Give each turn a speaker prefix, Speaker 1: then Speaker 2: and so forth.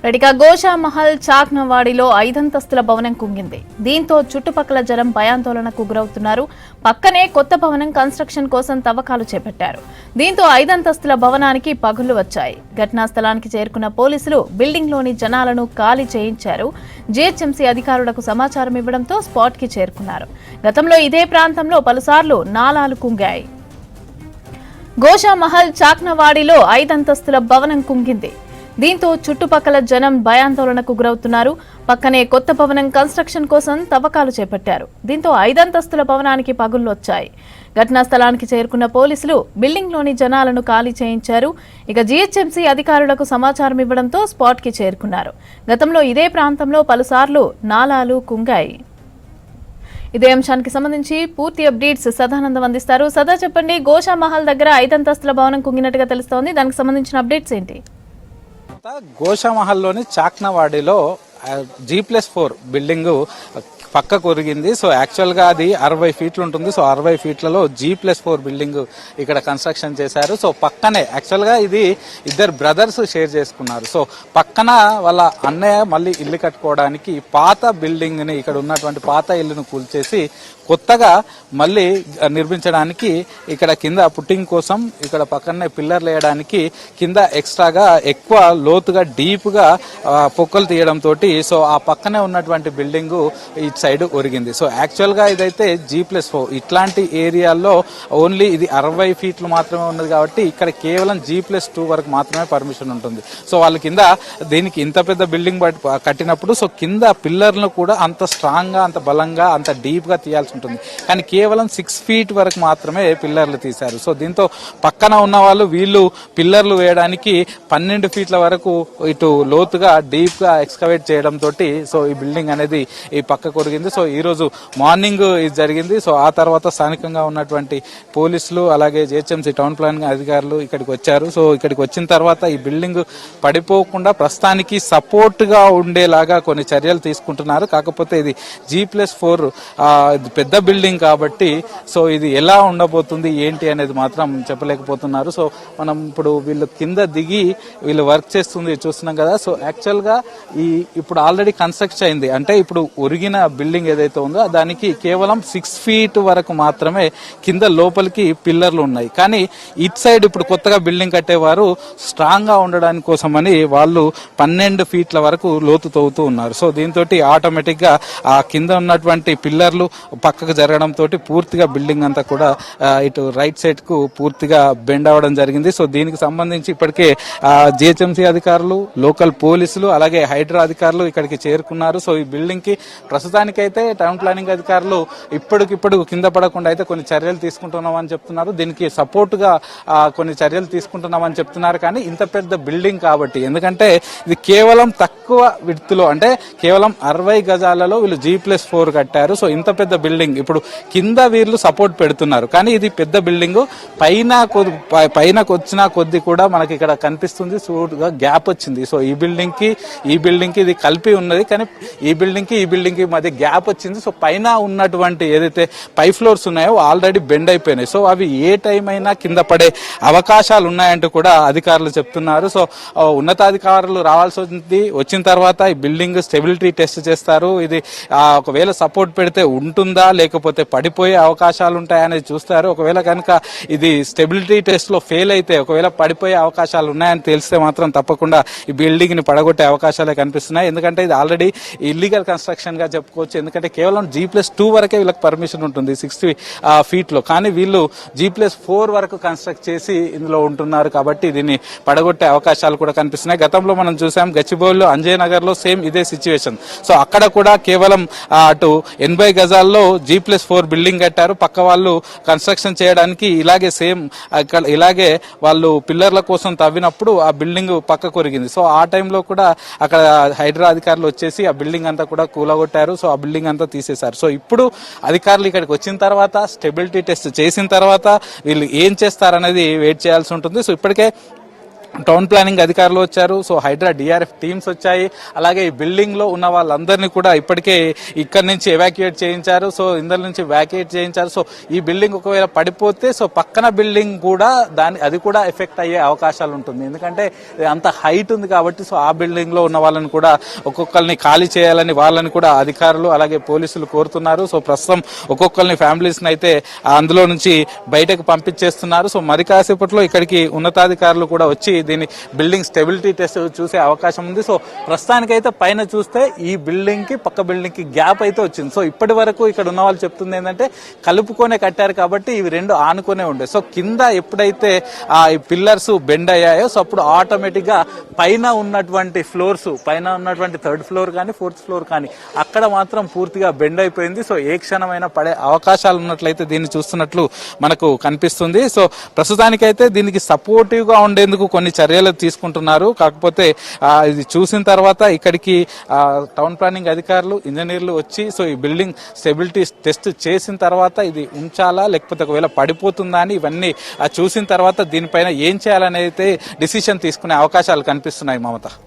Speaker 1: రెడిగా గోషామహల్ చాక్నవాడిలో 5 అంతస్తుల భవనం కుంగింది. దీంతో చుట్టుపక్కల జనం భయాందోళనకు గురవుతున్నారు. పక్కనే కొత్త భవనం కన్స్ట్రక్షన్ కోసం తవ్వకాలు చేపట్టారు. దీంతో 5 అంతస్తుల భవనానికి పగుళ్లు వచ్చాయి. ఘటనా స్థలానికి చేరుకున్న పోలీసులు బిల్డింగ్లోని జనాలను ఖాళీ చేయించారు. జీహెచ్ఎంసీ అధికారులకు సమాచారం ఇవ్వడంతో స్పాట్కి చేరుకున్నారు. గతంలో ఇదే ప్రాంతంలో పలుసార్లు నాలాలు కుంగాయి. గోషామహల్ చాక్నవాడిలో 5 అంతస్తుల భవనం కుంగింది. దీంతో చుట్టుపక్కల జనం భయాందోళనకు గురవుతున్నారు. పక్కనే కొత్త భవనం కన్స్ట్రక్షన్ కోసం తవ్వకాలు చేపట్టారు. దీంతో 5 అంతస్తుల భవనానికి పగుళ్లు వచ్చాయి. ఘటనా స్థలానికి చేరుకున్న పోలీసులు బిల్డింగ్లోని జనాలను ఖాళీ చేయించారు. ఇక జీహెచ్ఎంసీ అధికారులకు సమాచారం ఇవ్వడంతో స్పాట్కి చేరుకున్నారు. గతంలో ఇదే ప్రాంతంలో పలుసార్లు నాలాలు కుంగాయి. ఇదే అంశానికి సంబంధించి పూర్తి అప్డేట్స్ సదానందం అందిస్తారు. సదా చెప్పండి, గోషామహల్ దగ్గర 5 అంతస్తుల భవనం కుంగినట్టుగా తెలుస్తోంది. దానికి సంబంధించిన అప్డేట్స్ ఏంటి?
Speaker 2: గోషామహల్లోని చాక్నవాడిలో G+4 బిల్డింగ్ పక్క కొరిగింది. సో యాక్చువల్ గా అది 60 ఫీట్లు ఉంటుంది. సో 60 ఫీట్లలో G+4 బిల్డింగ్ ఇక్కడ కన్స్ట్రక్షన్ చేశారు. సో పక్కనే యాక్చువల్ గా ఇది ఇద్దరు బ్రదర్స్ షేర్ చేసుకున్నారు. సో పక్కన వాళ్ళ అన్నయ్య మళ్ళీ ఇల్లు కట్టుకోవడానికి పాత బిల్డింగ్ ని, ఇక్కడ ఉన్నటువంటి పాత ఇల్లును కూల్చేసి కొత్తగా మళ్ళీ నిర్మించడానికి ఇక్కడ కింద పుట్టింగ్ కోసం ఇక్కడ పక్కనే పిల్లర్లు వేయడానికి కింద ఎక్స్ట్రాగా ఎక్కువ లోతుగా డీప్ గా పొక్కలు తీయడంతో సో ఆ పక్కనే ఉన్నటువంటి బిల్డింగ్ ఇటు సైడ్ ఒరిగింది. సో యాక్చువల్ గా ఇదైతే G+4 ఇట్లాంటి ఏరియాల్లో ఓన్లీ ఇది 60 ఫీట్లు మాత్రమే ఉన్నది కాబట్టి ఇక్కడ కేవలం G+2 వరకు మాత్రమే పర్మిషన్ ఉంటుంది. సో వాళ్ళ కింద దీనికి ఇంత పెద్ద బిల్డింగ్ కట్టినప్పుడు సో కింద పిల్లర్లను కూడా అంత స్ట్రాంగ్ గా, అంత బలంగా, అంత డీప్ గా తీయాల్సి ఉంటుంది. కానీ కేవలం 6 ఫీట్ వరకు మాత్రమే పిల్లర్లు తీశారు. సో దీంతో పక్కన ఉన్న వాళ్ళు వీళ్ళు పిల్లర్లు వేయడానికి 12 ఫీట్ల వరకు ఇటు లోతుగా డీప్ గా ఎక్స్కవేట్ చేయడంతో సో ఈ బిల్డింగ్ అనేది ఈ పక్క కొరిగింది. సో ఈ రోజు మార్నింగ్ ఇది జరిగింది. సో ఆ తర్వాత స్థానికంగా ఉన్నటువంటి పోలీసులు అలాగే జీహెచ్ఎంసీ టౌన్ ప్లానింగ్ అధికారులు ఇక్కడికి వచ్చారు. సో ఇక్కడికి వచ్చిన తర్వాత ఈ బిల్డింగ్ పడిపోకుండా ప్రస్తుతానికి సపోర్ట్ గా ఉండేలాగా కొన్ని చర్యలు తీసుకుంటున్నారు. కాకపోతే ఇది G+4 పెద్ద బిల్డింగ్ కాబట్టి సో ఇది ఎలా ఉండబోతుంది ఏంటి అనేది మాత్రం చెప్పలేకపోతున్నారు. సో మనం ఇప్పుడు వీళ్ళు కింద దిగి వీళ్ళు వర్క్ చేస్తుంది చూస్తున్నాం కదా. సో యాక్చువల్ గా ఇప్పుడు ఆల్రెడీ కన్స్ట్రక్ట్ అయింది, అంటే ఇప్పుడు ఒరిగిన బిల్డింగ్ ఏదైతే ఉందో దానికి కేవలం 6 ఫీట్ వరకు మాత్రమే కింద లోపలికి పిల్లర్లు ఉన్నాయి. కానీ ఇట్ సైడ్ ఇప్పుడు కొత్తగా బిల్డింగ్ కట్టేవారు స్ట్రాంగ్ గా ఉండడానికి కోసమని వాళ్ళు 12 ఫీట్ల వరకు లోతు తవ్వుతూ ఉన్నారు. సో దీంతో ఆటోమేటిక్ గా ఆ కింద ఉన్నటువంటి పిల్లర్లు పక్కకు జరగడంతో పూర్తిగా బిల్డింగ్ అంతా కూడా ఇటు రైట్ సైడ్ కు పూర్తిగా బెండ్ అవ్వడం జరిగింది. సో దీనికి సంబంధించి ఇప్పటికే జిహెచ్ఎంసీ అధికారులు, లోకల్ పోలీసులు అలాగే హైడ్రా అధికారులు ఇక్కడికి చేరుకున్నారు. సో ఈ బిల్డింగ్ కి ప్రస్తుతానికైతే టౌన్ ప్లానింగ్ అధికారులు ఇప్పటికిప్పుడు కింద పడకుండా అయితే కొన్ని చర్యలు తీసుకుంటున్నామని చెప్తున్నారు. దీనికి సపోర్ట్ గా కొన్ని చర్యలు తీసుకుంటున్నామని చెప్తున్నారు. కానీ ఇంత పెద్ద బిల్డింగ్ కాబట్టి, ఎందుకంటే ఇది కేవలం తక్కువ విడ్త్లో, అంటే కేవలం 60 గజాలలో వీళ్ళు G+4 కట్టారు. సో ఇంత పెద్ద బిల్డింగ్ ఇప్పుడు కింద వీళ్ళు సపోర్ట్ పెడుతున్నారు. కానీ ఇది పెద్ద బిల్డింగ్, పైన వచ్చిన కొద్ది కూడా మనకి ఇక్కడ కనిపిస్తుంది సూటుగా గ్యాప్ వచ్చింది. సో ఈ బిల్డింగ్ కి ఇది కలిపి ఉన్నది, కానీ ఈ బిల్డింగ్ కి మధ్య గ్యాప్ వచ్చింది. సో పైన ఉన్నటువంటి ఏదైతే పై ఫ్లోర్స్ ఉన్నాయో ఆల్రెడీ బెండ్ అయిపోయినాయి. సో అవి ఏ టైం అయినా కింద పడే అవకాశాలు ఉన్నాయంటూ కూడా అధికారులు చెప్తున్నారు. సో ఉన్నతాధికారులు రావాల్సి వచ్చిన తర్వాత ఈ బిల్డింగ్ స్టెబిలిటీ టెస్ట్ చేస్తారు. ఇది ఒకవేళ సపోర్ట్ పెడితే ఉంటుందా లేకపోతే పడిపోయే అవకాశాలు ఉంటాయనేది చూస్తారు. ఒకవేళ కనుక ఇది స్టెబిలిటీ టెస్ట్ లో ఫెయిల్ అయితే, ఒకవేళ పడిపోయే అవకాశాలు ఉన్నాయని తెలిస్తే మాత్రం తప్పకుండా ఈ బిల్డింగ్ ని పడగొట్టే అవకాశాలే కనిపిస్తున్నాయి. ఎందుకంటే ఇది ఆల్రెడీ ఇల్లీగల్ కన్స్ట్రక్షన్ గా చెప్పుకోవచ్చు. ఎందుకంటే కేవలం G+2 వరకే వీళ్ళకి పర్మిషన్ ఉంటుంది 60 ఫీట్ లో, కానీ వీళ్ళు G+4 వరకు కన్స్ట్రక్ట్ చేసి ఇందులో ఉంటున్నారు కాబట్టి దీన్ని పడగొట్టే అవకాశాలు కూడా కనిపిస్తున్నాయి. గతంలో మనం చూసాం గచ్చిబౌలిలో, అంజయ్ నగర్ లో సేమ్ ఇదే సిచ్యువేషన్. సో అక్కడ కూడా కేవలం అటు 80 గజాల్లో G+4 బిల్డింగ్ కట్టారు. పక్క వాళ్ళు కన్స్ట్రక్షన్ చేయడానికి ఇలాగే వాళ్ళు పిల్లర్ల కోసం తవ్వినప్పుడు ఆ బిల్డింగ్ పక్క కొరిగింది. సో ఆ టైంలో కూడా అక్కడ హైడ్రా అధికారులు వచ్చేసి ఆ బిల్డింగ్ అంతా కూడా కూలగొట్టారు. సో ఆ బిల్డింగ్ అంతా తీసేశారు. సో ఇప్పుడు అధికారులు ఇక్కడికి వచ్చిన తర్వాత స్టెబిలిటీ టెస్ట్ చేసిన తర్వాత వీళ్ళు ఏం చేస్తారనేది వెయిట్ చేయాల్సి ఉంటుంది. సో ఇప్పటికే టౌన్ ప్లానింగ్ అధికారులు వచ్చారు. సో హైడ్రా డిఆర్ఎఫ్ టీమ్స్ వచ్చాయి. అలాగే ఈ బిల్డింగ్ లో ఉన్న వాళ్ళందరినీ కూడా ఇప్పటికే ఇక్కడ నుంచి ఎవాక్యుయేట్ చేయించారు. సో ఇందులో నుంచి వ్యాక్యుయేట్ చేయించారు. సో ఈ బిల్డింగ్ ఒకవేళ పడిపోతే సో పక్కన బిల్డింగ్ కూడా అది కూడా ఎఫెక్ట్ అయ్యే అవకాశాలు ఉంటుంది. ఎందుకంటే అంత హైట్ ఉంది కాబట్టి సో ఆ బిల్డింగ్ లో ఉన్న వాళ్ళని కూడా ఒక్కొక్కరిని ఖాళీ చేయాలని వాళ్ళని కూడా అధికారులు అలాగే పోలీసులు కోరుతున్నారు. సో ప్రస్తుతం ఒక్కొక్కరిని ఫ్యామిలీస్ అయితే అందులో నుంచి బయటకు పంపించేస్తున్నారు. సో మరి కాసేపట్లో ఇక్కడికి ఉన్నతాధికారులు కూడా వచ్చి దీని బిల్డింగ్ స్టెబిలిటీ టెస్ట్ చూసే అవకాశం ఉంది. సో ప్రస్తుతానికైతే పైన చూస్తే ఈ బిల్డింగ్ కి పక్క బిల్డింగ్ కి గ్యాప్ అయితే వచ్చింది. సో ఇప్పటి వరకు ఇక్కడ ఉన్న వాళ్ళు చెప్తుంది ఏంటంటే కలుపుకొనే కట్టారు కాబట్టి ఇవి రెండు ఆనుకునే ఉండే. సో కింద ఎప్పుడైతే ఈ పిల్లర్స్ బెండ్ అయ్యాయో సో అప్పుడు ఆటోమేటిక్ గా పైన ఉన్నటువంటి ఫ్లోర్స్ పైన ఉన్నటువంటి 3rd ఫ్లోర్ కానీ 4th ఫ్లోర్ కానీ అక్కడ మాత్రం పూర్తిగా బెండ్ అయిపోయింది. సో ఏ క్షణమైనా పడే అవకాశాలు ఉన్నట్లయితే దీన్ని చూస్తున్నట్లు మనకు కనిపిస్తుంది. సో ప్రస్తుతానికైతే దీనికి సపోర్టివ్ గా ఉండేందుకు కొన్ని చర్యలు తీసుకుంటున్నారు. కాకపోతే ఇది చూసిన తర్వాత ఇక్కడికి టౌన్ ప్లానింగ్ అధికారులు ఇంజనీర్లు వచ్చి సో ఈ బిల్డింగ్ స్టెబిలిటీ టెస్ట్ చేసిన తర్వాత ఇది ఉంచాలా లేకపోతే ఒకవేళ పడిపోతుందా అని ఇవన్నీ చూసిన తర్వాత దీనిపైన ఏం చేయాలనేది డిసిషన్ తీసుకునే అవకాశాలు కనిపిస్తున్నాయి. మమత.